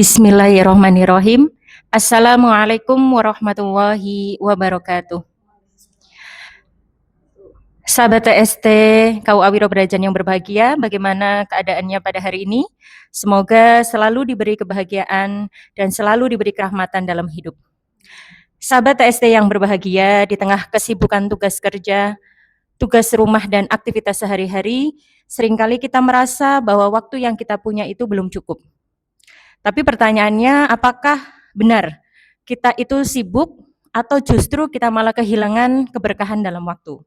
Bismillahirrahmanirrahim. Assalamualaikum warahmatullahi wabarakatuh. Sahabat TST KUA Wiro Brajan yang berbahagia, bagaimana keadaannya pada hari ini? Semoga selalu diberi kebahagiaan dan selalu diberi kerahmatan dalam hidup. Sahabat TST yang berbahagia, di tengah kesibukan tugas kerja, tugas rumah dan aktivitas sehari-hari, seringkali kita merasa bahwa waktu yang kita punya itu belum cukup. Tapi pertanyaannya, apakah benar kita itu sibuk atau justru kita malah kehilangan keberkahan dalam waktu?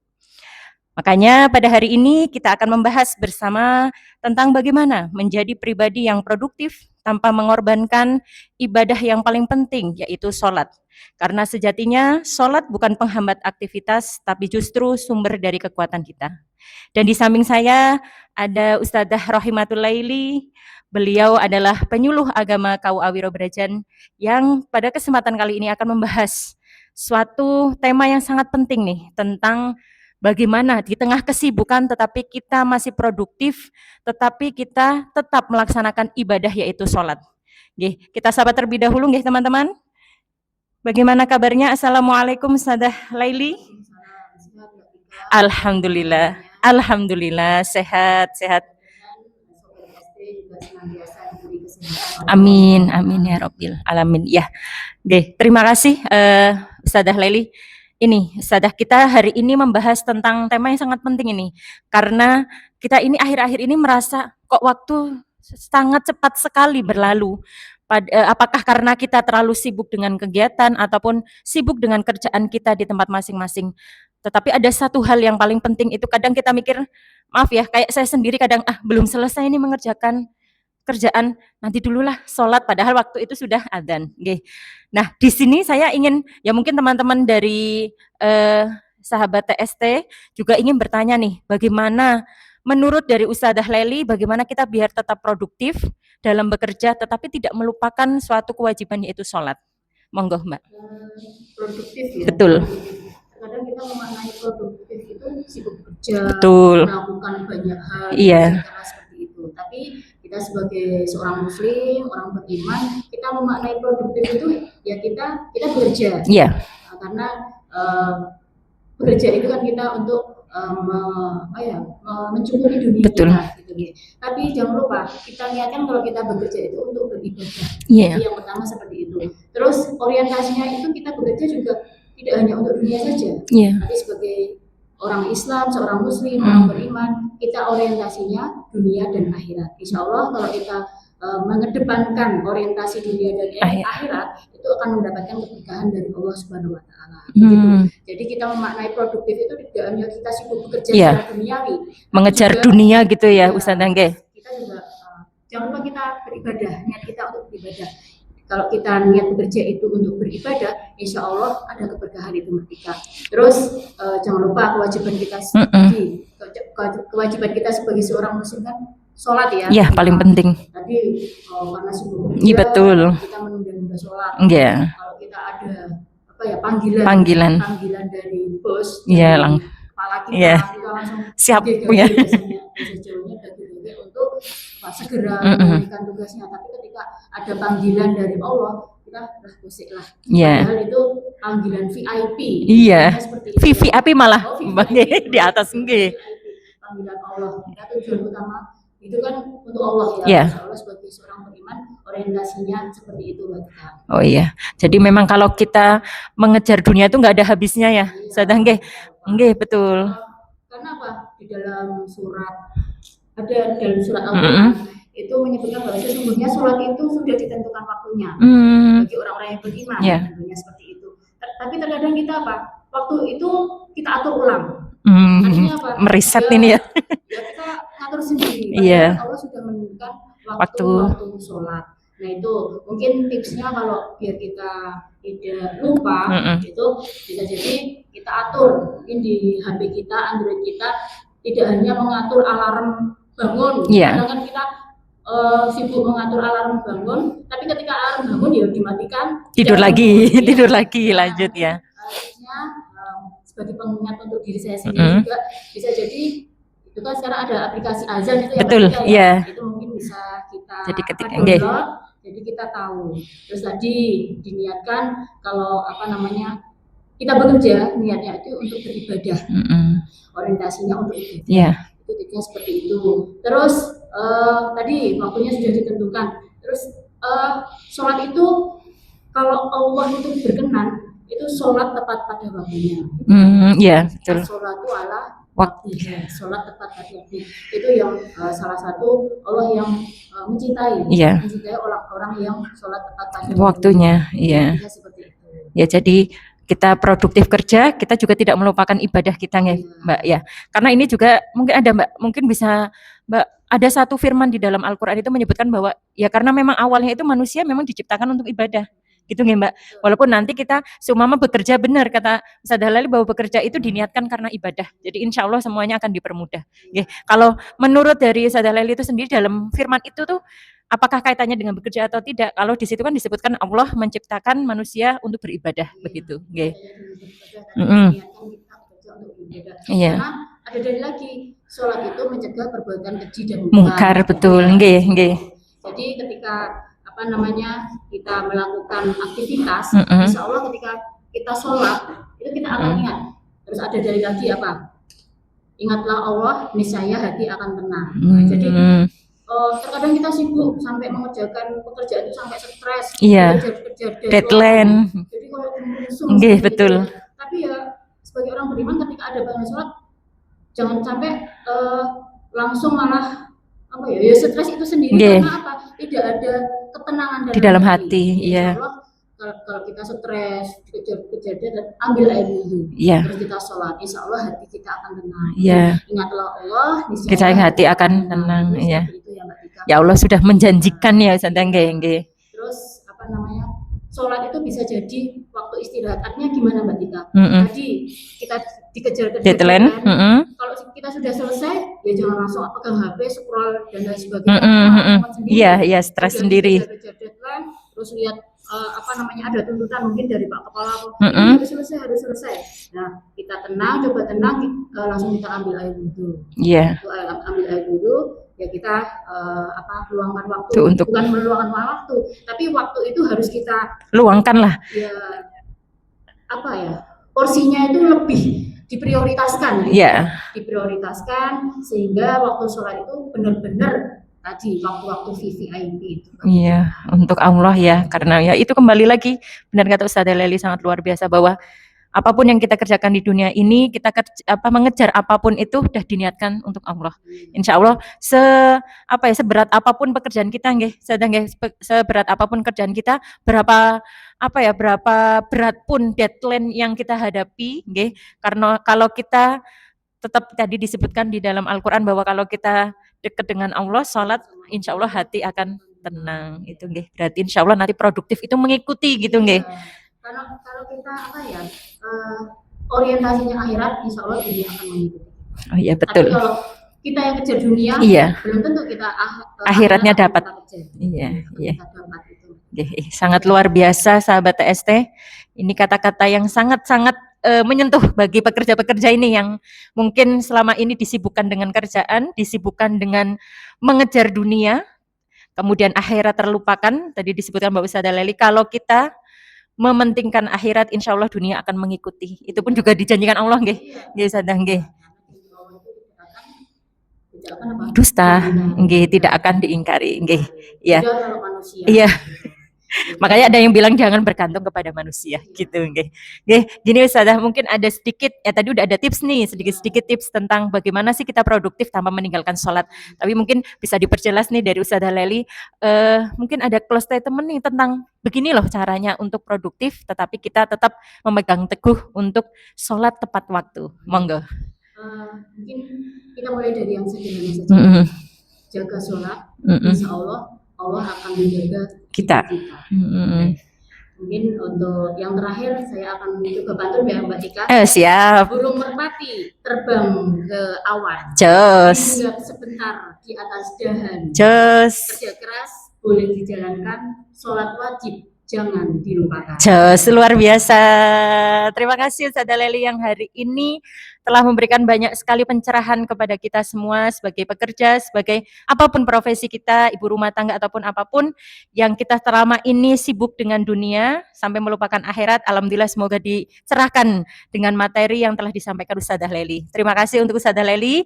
Makanya pada hari ini kita akan membahas bersama tentang bagaimana menjadi pribadi yang produktif tanpa mengorbankan ibadah yang paling penting, yaitu sholat. Karena sejatinya sholat bukan penghambat aktivitas, tapi justru sumber dari kekuatan kita. Dan di samping saya ada Ustadzah Rohimatul Laili. Beliau adalah penyuluh agama KUA Wiro Brajan yang pada kesempatan kali ini akan membahas suatu tema yang sangat penting nih, tentang bagaimana di tengah kesibukan tetapi kita masih produktif, tetapi kita tetap melaksanakan ibadah yaitu sholat. Kita sahabat terlebih dahulu teman-teman. Bagaimana kabarnya? Assalamualaikum Ustadzah Laili. Alhamdulillah, alhamdulillah sehat. Amin, amin ya Rabbil alamin. Ya, terima kasih Ustadzah Laili. Ini Ustadzah, kita hari ini membahas tentang tema yang sangat penting ini, karena kita ini akhir-akhir ini merasa kok waktu sangat cepat sekali berlalu. Apakah karena kita terlalu sibuk dengan kegiatan ataupun sibuk dengan kerjaan kita di tempat masing-masing. Tetapi ada satu hal yang paling penting, itu kadang kita mikir, maaf ya, kayak saya sendiri kadang belum selesai ini mengerjakan kerjaan, nanti dululah sholat, padahal waktu itu sudah adzan. Nah, di sini saya ingin, ya mungkin teman-teman dari sahabat TST juga ingin bertanya nih, bagaimana menurut dari Ustadzah Laili, bagaimana kita biar tetap produktif dalam bekerja, tetapi tidak melupakan suatu kewajiban yaitu sholat. Monggo Mbak. Produktif ya? Betul. Kadang kita memaknai produktif itu sibuk kerja, betul, melakukan banyak hal, iya, seperti itu. Tapi kita sebagai seorang muslim, orang beriman, kita memaknai produktif itu ya kita bekerja. Iya. Karena bekerja itu kan kita untuk mencukupi dunia. Betul. Kita gitu. Tapi jangan lupa kita niatkan kalau kita bekerja itu untuk beribadah. Yeah. Jadi yang pertama seperti itu. Terus orientasinya itu kita bekerja juga tidak hanya untuk dunia saja, tapi sebagai orang Islam, seorang muslim, orang beriman, kita orientasinya dunia dan akhirat. Insya Allah kalau kita mengedepankan orientasi dunia dan akhirat, itu akan mendapatkan keberkahan dari Allah Subhanahu Wa Taala. Gitu. Jadi kita memaknai produktif itu tidak hanya kita sibuk bekerja secara duniawi, mengejar juga, dunia gitu ya, Ustadzah. Kita juga jangan lupa kita beribadah, niat kita untuk beribadah. Kalau kita niat bekerja itu untuk beribadah, insya Allah ada keberkahan itu merdeka. Terus jangan lupa kewajiban kita sebagai seorang muslim kan sholat ya. Iya, paling penting. Tadi karena sibuk kerja, betul, kita menunda-nunda sholat. Iya. Kalau kita ada panggilan dari bos, kepala kita, kita langsung siap punya. Untuk segera menunaikan tugasnya. Tapi ketika ada panggilan dari Allah, kita berkusiklah. Padahal itu panggilan VIP. Iya. VIP malah di atas panggilan Allah. Kita tujuan utama itu kan untuk Allah ya. Allah sebagai seorang beriman, orientasinya seperti itu buat kita. Oh iya. Jadi memang kalau kita mengejar dunia itu nggak ada habisnya ya. Sadang betul. Karena apa? Di dalam surat Al-Quran itu menyebutkan bahwa sesungguhnya sholat itu sudah ditentukan waktunya bagi orang-orang yang beriman, tentunya seperti itu. Tapi terkadang kita waktu itu kita atur ulang. Artinya apa? Meriset ini ya. Kita ngatur sendiri. Allah sudah menentukan waktu sholat. Nah itu mungkin tipsnya kalau biar kita tidak lupa, itu bisa jadi kita atur mungkin di HP kita, Android kita, tidak hanya mengatur alarm bangun. Kadang kan kita sibuk mengatur alarm bangun, tapi ketika alarm bangun ya dimatikan, tidur lagi lanjut ya. Harusnya sebagai pengingat untuk diri saya sendiri juga bisa jadi itu kan sekarang ada aplikasi azan itu yang betul, itu mungkin bisa kita download. Jadi kita tahu. Terus tadi diniatkan kalau kita bekerja niatnya itu untuk beribadah, orientasinya untuk ibadah. Itu titiknya seperti itu. Terus tadi waktunya sudah ditentukan. Terus sholat itu kalau Allah itu berkenan itu sholat tepat pada waktunya. Betul. Sholat itu ala waktunya, sholat tepat pada waktunya. Itu yang salah satu Allah yang mencintai orang-orang yang sholat tepat pada waktunya. Iya. Seperti itu. Ya, jadi kita produktif kerja, kita juga tidak melupakan ibadah kita ya, Mbak ya. Karena ini juga mungkin ada Mbak, mungkin bisa Mbak, ada satu firman di dalam Al-Qur'an itu menyebutkan bahwa ya karena memang awalnya itu manusia memang diciptakan untuk ibadah. Gitu nggih Mbak. Walaupun nanti kita seumpama bekerja benar, kata Ustaz Halali bahwa bekerja itu diniatkan karena ibadah. Jadi insya Allah semuanya akan dipermudah. Kalau menurut dari Ustaz Halali itu sendiri dalam firman itu tuh apakah kaitannya dengan bekerja atau tidak? Kalau di situ kan disebutkan Allah menciptakan manusia untuk beribadah, begitu. Karena ada dari lagi sholat itu mencegah perbuatan keji dan mungkar, betul. Jadi ketika kita melakukan aktivitas, insya Allah ketika kita sholat itu kita akan ingat. Terus ada dari lagi apa? Ingatlah Allah, niscaya hati akan tenang. Jadi terkadang kita sibuk sampai mengerjakan pekerjaan itu sampai stres, kerja deadline. Jadi kalau langsung, betul. Tapi ya sebagai orang beriman ketika ada bangun sholat, jangan sampai langsung malah stres itu sendiri. Karena apa? Tidak ada ketenangan di dalam hati. Iya. Kalau kita stres, kejar dan ambil air wudhu, terus kita sholat, insya Allah hati kita akan tenang. Ingatlah Allah, niscaya hati akan tenang. Ya Allah sudah menjanjikan ya Santang nggih. Terus sholat itu bisa jadi waktu istirahat. Artinya gimana Mbak Tika? Tadi kita dikejar deadline. Kalau kita sudah selesai, ya jangan langsung pegang HP, scroll dan lain sebagainya. Iya, stres sendiri. Kejar deadline, terus lihat ada tuntutan mungkin dari Pak Kepala harus selesai. Nah, kita tenang, coba tenang, langsung kita ambil air wudhu. Ambil air wudhu, ya kita luangkan waktu. Bukan meluangkan waktu, tapi waktu itu harus kita luangkan lah. Ya, porsinya itu lebih diprioritaskan. Diprioritaskan sehingga waktu sholat itu benar-benar tadi waktu-waktu VVIP itu. Untuk Allah ya, karena ya itu kembali lagi benar kata Ustaz Halali sangat luar biasa bahwa apapun yang kita kerjakan di dunia ini, kita mengejar apapun itu sudah diniatkan untuk Allah. Insya Allah seberat apapun pekerjaan kita seberat apapun kerjaan kita, berapa berat pun deadline yang kita hadapi, karena kalau kita tetap tadi disebutkan di dalam Al-Qur'an bahwa kalau kita dekat dengan Allah, sholat, insya Allah hati akan tenang. Itu berarti insya Allah nanti produktif itu mengikuti gitu Kalau kita orientasinya akhirat, insya Allah dunia akan mengikuti. Oh iya betul. Tapi kalau kita yang kejar dunia, belum tentu kita akhiratnya dapat. Sangat luar biasa sahabat TST. Ini kata-kata yang sangat-sangat menyentuh bagi pekerja-pekerja ini yang mungkin selama ini disibukkan dengan kerjaan, disibukkan dengan mengejar dunia, kemudian akhirat terlupakan. Tadi disebutkan Mbak Ustazah Leli, kalau kita mementingkan akhirat, insya Allah dunia akan mengikuti. Itu pun juga dijanjikan Allah, nggih Ustazah, nggih. Dusta, nggih, tidak akan diingkari, nggih. Iya. Makanya ada yang bilang jangan bergantung kepada manusia, gitu, nggih. Gini Ustazah, mungkin ada sedikit, tadi udah ada tips nih, sedikit tips tentang bagaimana sih kita produktif tanpa meninggalkan sholat. Tapi mungkin bisa diperjelas nih dari Ustazah Leli, mungkin ada close statement nih tentang begini loh caranya untuk produktif, tetapi kita tetap memegang teguh untuk sholat tepat waktu. Monggo. Mungkin kita mulai dari yang sederhana saja. Jaga sholat, insya Allah akan menjaga kita. Mungkin untuk yang terakhir saya akan coba bantu ya Mbak Tika. Siap. Burung merpati terbang ke awan. Jos. Hinggap sebentar di atas dahan. Jos. Kerja keras boleh dijalankan, sholat wajib jangan dilupakan. Jos, luar biasa. Terima kasih Ustazah Leli yang hari ini telah memberikan banyak sekali pencerahan kepada kita semua sebagai pekerja, sebagai apapun profesi kita, ibu rumah tangga ataupun apapun yang kita selama ini sibuk dengan dunia sampai melupakan akhirat. Alhamdulillah semoga dicerahkan dengan materi yang telah disampaikan Ustazah Leli. Terima kasih untuk Ustazah Leli.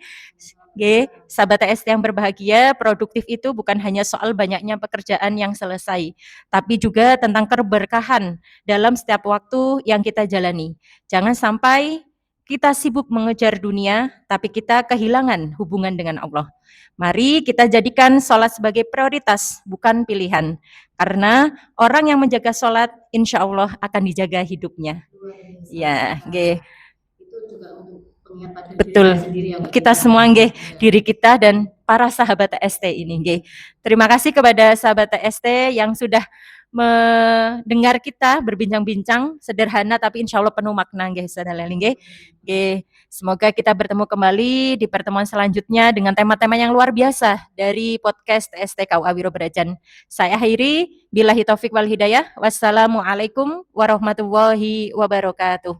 Sahabat TST yang berbahagia, produktif itu bukan hanya soal banyaknya pekerjaan yang selesai, tapi juga tentang keberkahan dalam setiap waktu yang kita jalani. Jangan sampai kita sibuk mengejar dunia, tapi kita kehilangan hubungan dengan Allah. Mari kita jadikan sholat sebagai prioritas, bukan pilihan. Karena orang yang menjaga sholat, insya Allah akan dijaga hidupnya. Ya, itu juga untuk betul. Kita semua nggih, diri kita dan para sahabat TST ini nggih. Terima kasih kepada sahabat TST yang sudah mendengar kita berbincang-bincang sederhana tapi insya Allah penuh makna nggih saudara nggih. Semoga kita bertemu kembali di pertemuan selanjutnya dengan tema-tema yang luar biasa dari podcast TST KUA Wiro Brajan. Saya akhiri, billahi taufik wal hidayah. Wassalamualaikum warahmatullahi wabarakatuh.